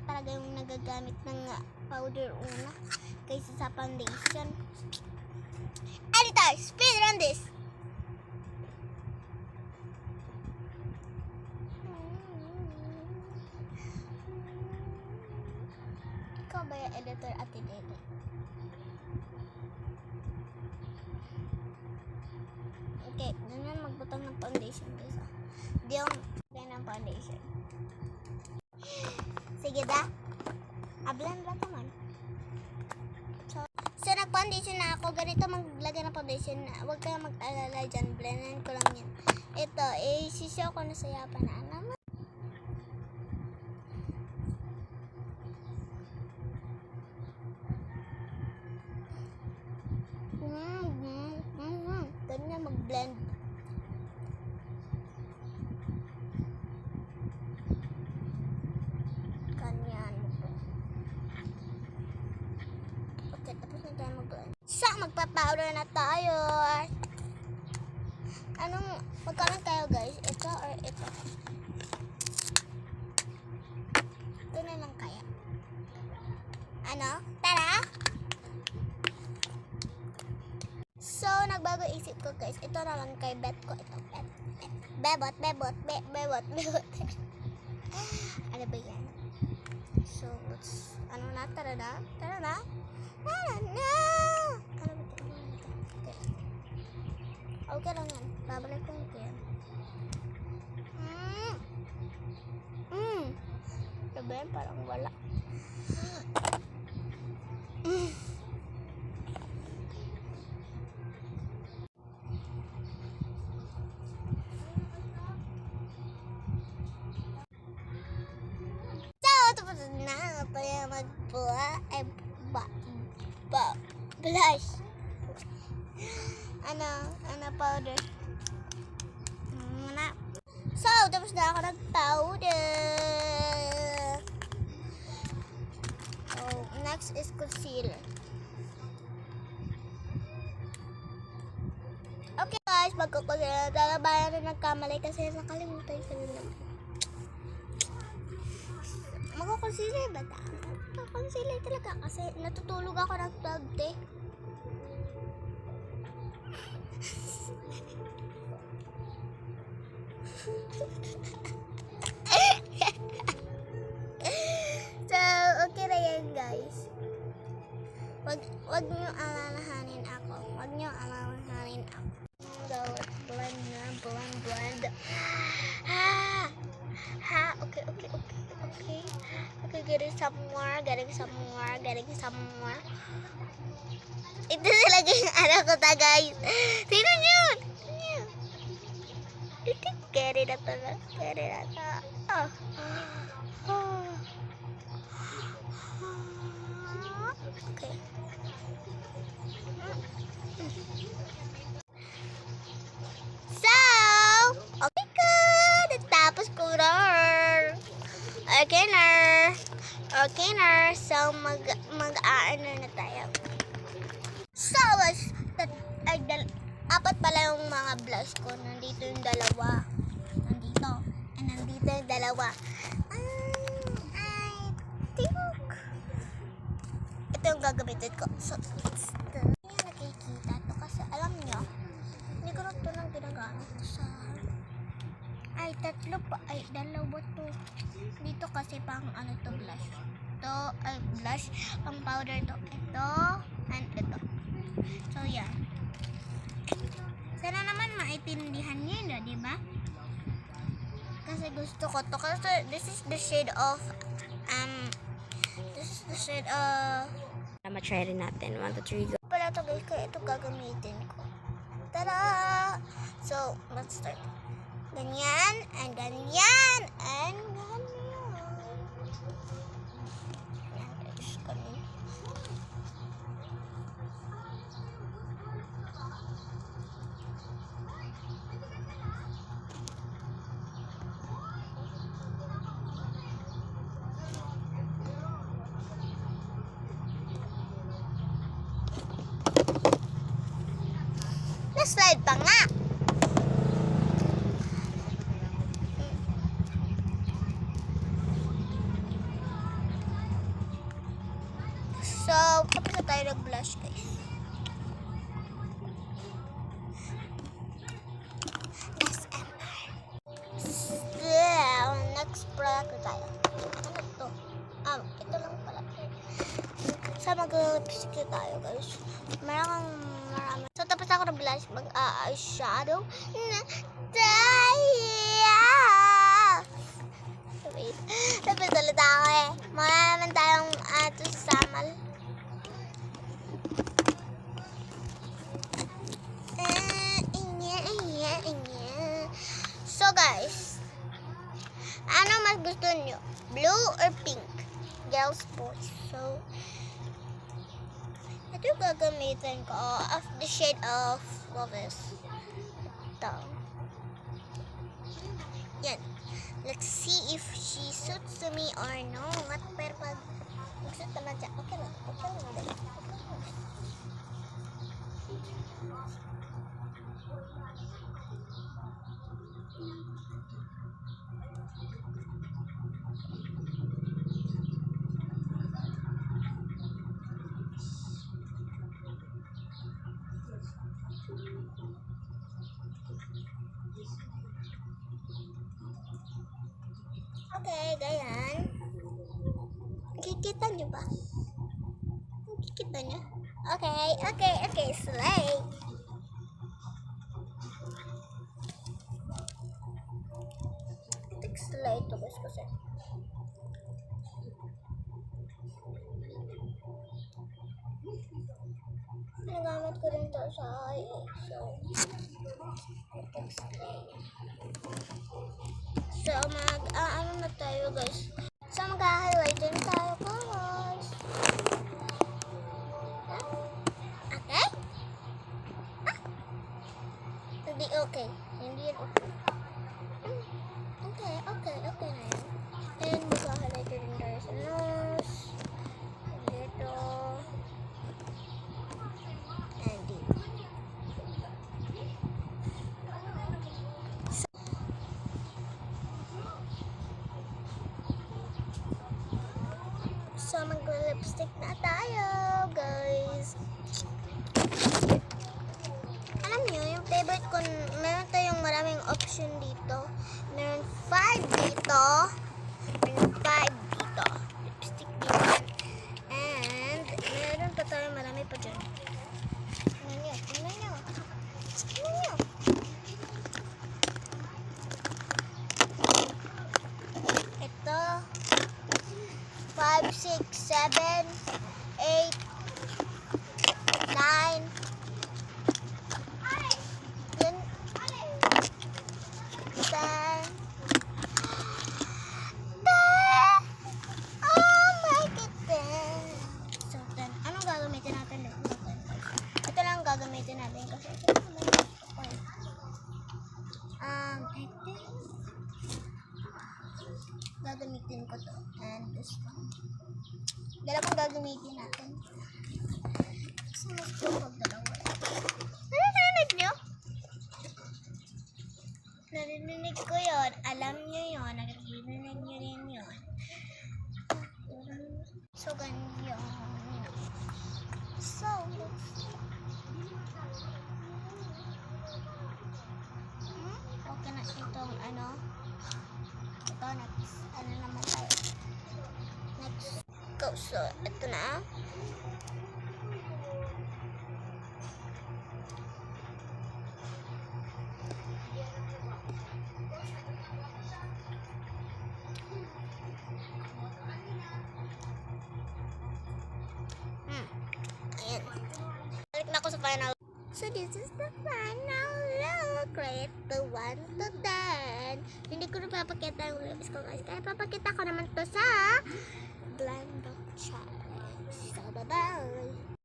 talaga yung nagagamit ng powder una kaysa sa foundation. Editor, speed run this! Ikaw ba yung editor, Ate Dede? Okay, ganyan magbutang ng foundation guys. Hindi yung ng foundation. Sige da. Ablan ba naman? So nag-foundation na ako. Ganito maglagay ng foundation na. Huwag kayong mag-alala dyan. Blendan ko lang yan. Ito, sishow ko na sa yapan na. Naman. Ganyan mag-blend. Magpa-powder na tayo. Magkano tayo guys? Ito or ito? Ito na lang kaya. Tara! So, nagbago isip ko guys. Ito na lang kay bet ko. Ito, bebot. Ano ba yan? So, tara na. Okay lang yan. Babalik ko yan. Diba yan? Parang wala. So, tapos na. Kaya blush. Powder. So, tapos na ako nag-powder. So, next is concealer. Okay guys, magkukulit. Lalabayan na nagkamali kasi nakalimutan ko na. Magkukoncealer ba ta? Magkukoncealer talaga kasi natutulog ako ng 12 day. So, okay na yan guys. Wag nyo alalahanin ako. Blend. Okay, getting some more. Ito talaga yung anak ko ta guys. Tignan nyo. Carry na to. Okay. So, okay good. Tapos ko na. Okay na. So, mag-aano na tayo. So, apat pala yung mga blush ko. Nandito yung dalawa. Nandito yung dalawa. I think ito yung gagamitin ko. So, it's the nakikita to kasi alam nyo, hindi ko na ito lang ginagamit sa tatlo pa. Dalawa to. Dito kasi pang blush. Ito ay blush, pang powder to. Ito and ito. So, yan. Sana naman maintindihan niyo, di ba? Kasi gusto ko to. Kasi this is the shade of Ma-try rin natin. 1, 2, 3, go. Pala to guys, kaya ito gagamitin ko. Tada! So, let's start. Ganyan, and ganyan, and ganyan. Yan guys, ganyan. Na-slide pa nga. Tapos na tayo nag-blush, guys. SMR. Next product na tayo. Ano to? Ito lang pala. So, mag-lipstick tayo, guys. Marami. So, tapos ako na blush, mag-eyeshadow na tayo. Wait. Tapos ulit ako eh. Muna naman tayong ito sa Samal. So, guys. Ano mas gusto nyo? Blue or pink? Girls, boys. So, ito yung gagamitin ko of the shade of Lovis. Ito. Yan. Let's see if she suits to me or not. Pero pag mag-suit naman siya, okay lang. Okay lang din. Okay, ganyan. Nakikita nyo ba? Nakikita nyo? Okay, slay. Slay ito guys kasi. Nagamit ko rin ito sa so, so ano na tayo guys. So mag-highlighter na tayo guys. Okay? Hindi okay. Hindi yan okay. Okay na yan. And mag-highlighter din tayo sa nose. Dito. And dito. So, mag-lipstick na tayo, guys. Alam nyo, yung favorite ko, meron tayong maraming option dito. Meron 5 dito. Meron 5 dito. Lipstick dito. And, meron pa tayo marami pa dyan. Tingnan nyo. Ito. 5, 6, 7, 8, 9, 10, 10. Oh my goodness. So, 10. Anong gagamitin natin dito? Ito lang gagamitin natin kasi ito naman. I think gagamitin ko to and this one. Dalawang gagamitin natin. Kasi mas ko pag dalawa. Narinig nyo? Narinig ko yun. Alam nyo yun. Narinig nyo rin yun. So, ganyan yun. So, okay na itong ano. Ito, next. Ano naman tayo? Next. Go. So, ito na. Ayan. Balik na ako sa final. So, this is the final look. Rate the 1 to 10. Hindi ko na papakita yung lips ko, guys. Kaya papakita ko naman to sa Blend Challenge. So, bye-bye.